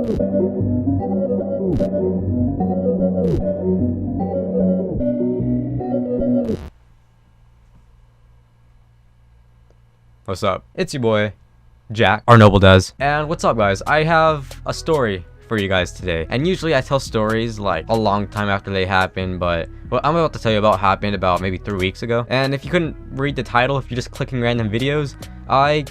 What's up? It's your boy, Jack, or Nobledez. And what's up, guys? I have a story for you guys today. And usually I tell stories like a long time after they happen, but what I'm about to tell you about happened about maybe 3 weeks ago. And if you couldn't read the title, if you're just clicking random videos, I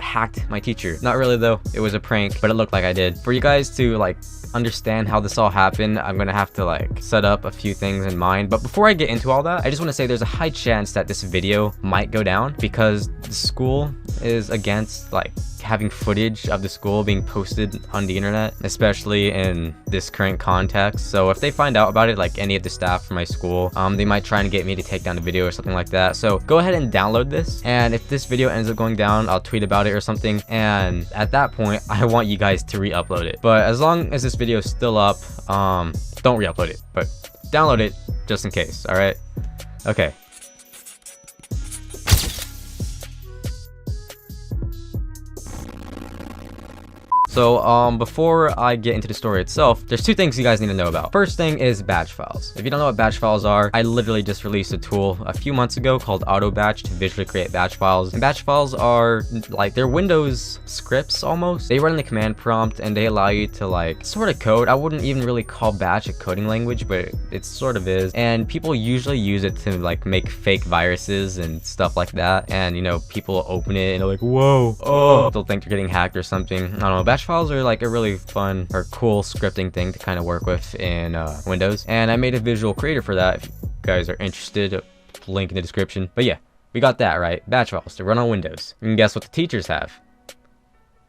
hacked my teacher. Not really though, it was a prank, but it looked like I did. For you guys to like understand how this all happened, I'm gonna have to like set up a few things in mind. But before I get into all that, I just want to say there's a high chance that this video might go down because the school is against like having footage of the school being posted on the internet, especially in this current context. So if they find out about it, like any of the staff from my school, they might try and get me to take down the video or something like that. So go ahead and download this, and if this video ends up going down, I'll tweet about it or something, and at that point I want you guys to re-upload it. But as long as this video is still up, don't re-upload it, but download it just in case. All right, okay. So before I get into the story itself, there's two things you guys need to know about. First thing is batch files. If you don't know what batch files are, I literally just released a tool a few months ago called auto batch to visually create batch files. And batch files are like, they're Windows scripts almost. They run in the command prompt and they allow you to like sort of code. I wouldn't even really call batch a coding language, but it sort of is. And people usually use it to like make fake viruses and stuff like that. And you know, people open it and they're like, whoa, oh, they'll think you're getting hacked or something. I don't know. Batch files are like a really fun or cool scripting thing to kind of work with in Windows, and I made a visual creator for that. If you guys are interested, link in the description. But yeah, we got that right. Batch files to run on Windows. And guess what the teachers have?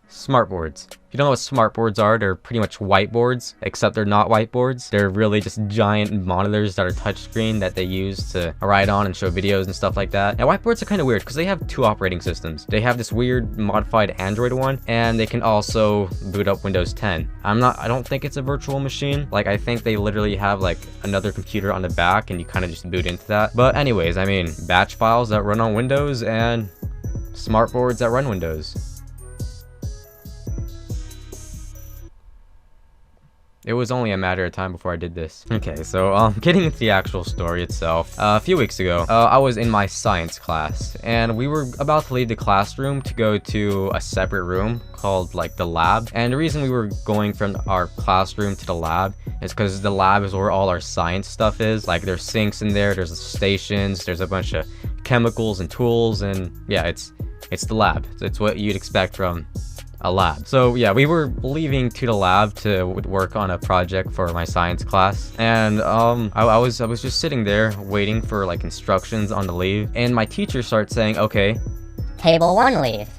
Smartboards. If you don't know what smartboards are, they're pretty much whiteboards, except they're not whiteboards. They're really just giant monitors that are touchscreen that they use to write on and show videos and stuff like that. Now whiteboards are kind of weird because they have two operating systems. They have this weird modified Android one, and they can also boot up Windows 10. I don't think it's a virtual machine. Like, I think they literally have like another computer on the back and you kind of just boot into that. But anyways, I mean, batch files that run on Windows and smartboards that run Windows. It was only a matter of time before I did this. Okay, so getting into the actual story itself. A few weeks ago, I was in my science class, and we were about to leave the classroom to go to a separate room called like the lab. And the reason we were going from our classroom to the lab is because the lab is where all our science stuff is. Like, there's sinks in there, there's stations, there's a bunch of chemicals and tools, and yeah, it's the lab. It's what you'd expect from a lab. So yeah, we were leaving to the lab to work on a project for my science class, and I was just sitting there waiting for like instructions on the leave, and my teacher starts saying, okay, table 1 leave,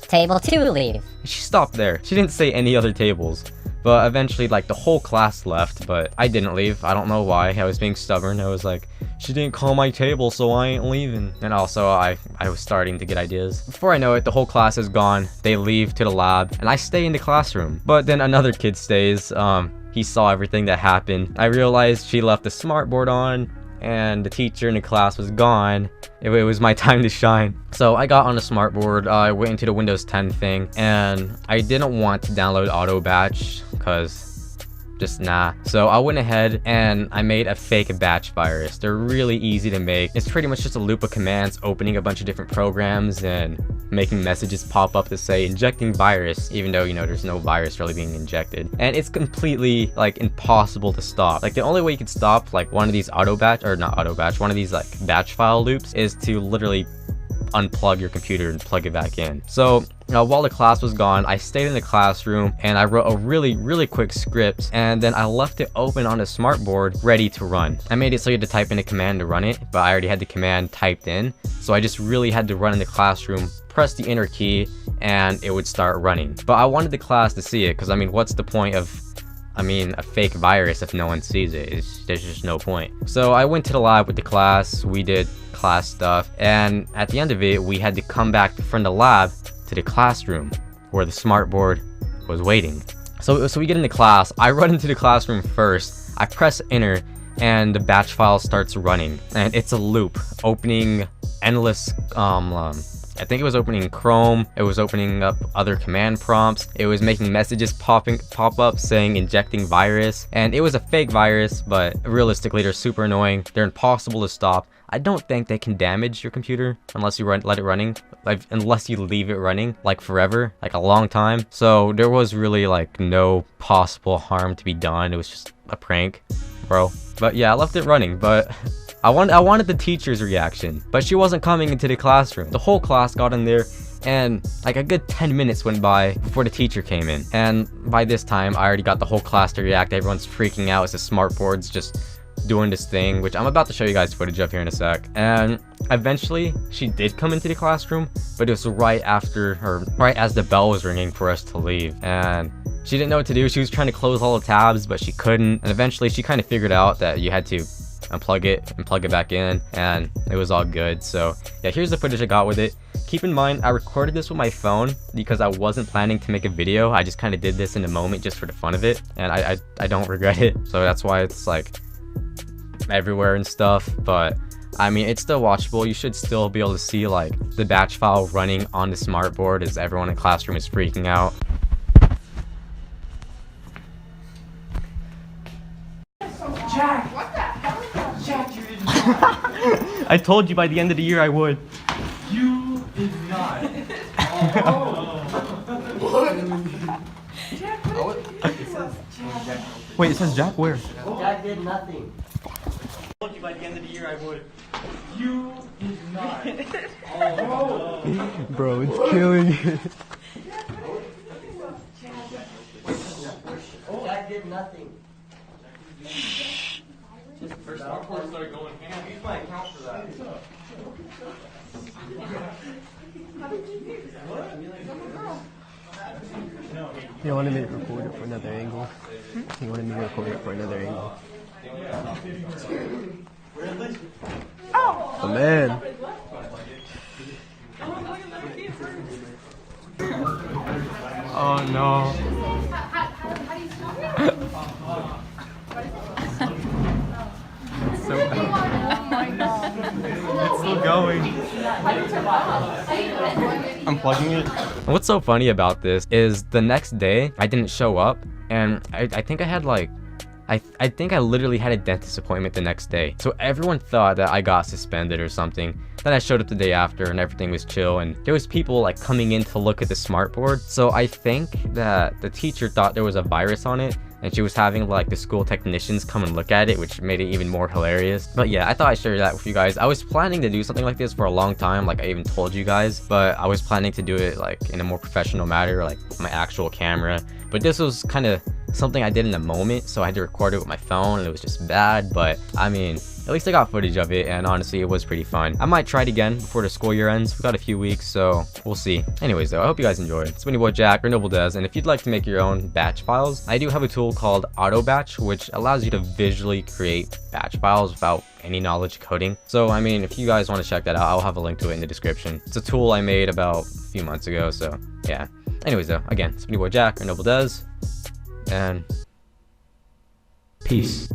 table 2 leave. She stopped there. She didn't say any other tables. But eventually, like, the whole class left, but I didn't leave. I don't know why. I was being stubborn. I was like, she didn't call my table, so I ain't leaving. And also, I was starting to get ideas. Before I know it, the whole class is gone. They leave to the lab, and I stay in the classroom. But then another kid stays. He saw everything that happened. I realized she left the smartboard on, and the teacher in the class was gone. It was my time to shine. So I got on the smartboard, I went into the Windows 10 thing, and I didn't want to download auto batch because just nah. So I went ahead and I made a fake batch virus. They're really easy to make. It's pretty much just a loop of commands opening a bunch of different programs and making messages pop up to say injecting virus, even though, you know, there's no virus really being injected. And it's completely like impossible to stop. Like, the only way you could stop like one of these one of these like batch file loops is to literally unplug your computer and plug it back in. So while the class was gone, I stayed in the classroom and I wrote a really quick script, and then I left it open on the smartboard ready to run. I made it so you had to type in a command to run it, but I already had the command typed in, so I just really had to run in the classroom, press the enter key, and it would start running. But I wanted the class to see it, because I mean, what's the point of a fake virus if no one sees it? There's just no point. So I went to the lab with the class, we did class stuff, and at the end of it, we had to come back from the lab to the classroom where the smartboard was waiting. So we get into class, I run into the classroom first, I press enter, and the batch file starts running, and it's a loop, opening endless I think it was opening Chrome, it was opening up other command prompts, it was making messages pop up saying injecting virus, and it was a fake virus, but realistically they're super annoying, they're impossible to stop. I don't think they can damage your computer unless you let it running, like unless you leave it running like forever, like a long time. So there was really like no possible harm to be done. It was just a prank, bro. But yeah, I left it running, but I wanted the teacher's reaction, but she wasn't coming into the classroom. The whole class got in there, and like a good 10 minutes went by before the teacher came in. And by this time, I already got the whole class to react. Everyone's freaking out as the smart board's just doing this thing, which I'm about to show you guys footage of here in a sec. And eventually, she did come into the classroom, but it was right after, or right as the bell was ringing for us to leave. And she didn't know what to do. She was trying to close all the tabs, but she couldn't. And eventually, she kind of figured out that you had to unplug it and plug it back in, and it was all good. So yeah, here's the footage I got with it. Keep in mind, I recorded this with my phone because I wasn't planning to make a video. I just kind of did this in the moment just for the fun of it, and I don't regret it. So that's why it's like everywhere and stuff. But I mean, it's still watchable. You should still be able to see like the batch file running on the smart board as everyone in the classroom is freaking out. Jack! What the hell? Jack, you did not. I told you by the end of the year I would. You did not. Wait, it says Jack where? Jack did nothing. I told you by the end of the year I would. You did not. Bro, it's killing it. Jack did nothing. Started going ham. Use my account for that. You wanted me to record it for another angle? You wanted me to record it for another angle? Oh man. Oh no. It's so bad. Oh my god. It's still going. I'm plugging it. What's so funny about this is the next day I didn't show up, and I think I had like I think I literally had a dentist appointment the next day. So everyone thought that I got suspended or something. Then I showed up the day after and everything was chill, and there was people like coming in to look at the smart board. So I think that the teacher thought there was a virus on it, and she was having like the school technicians come and look at it, which made it even more hilarious. But yeah, I thought I'd share that with you guys. I was planning to do something like this for a long time, like I even told you guys, but I was planning to do it like in a more professional manner, like my actual camera. But this was kind of something I did in the moment, so I had to record it with my phone, and it was just bad. But I mean, at least I got footage of it, and honestly it was pretty fun. I might try it again before the school year ends. We got a few weeks, so we'll see. Anyways though, I hope you guys enjoyed. It's been your boy Jack, or Nobledez, and if you'd like to make your own batch files, I do have a tool called Auto Batch, which allows you to visually create batch files without any knowledge coding. So I mean, if you guys want to check that out, I'll have a link to it in the description. It's a tool I made about a few months ago, so yeah. Anyways though, again, it's been your boy Jack, or Nobledez, and peace.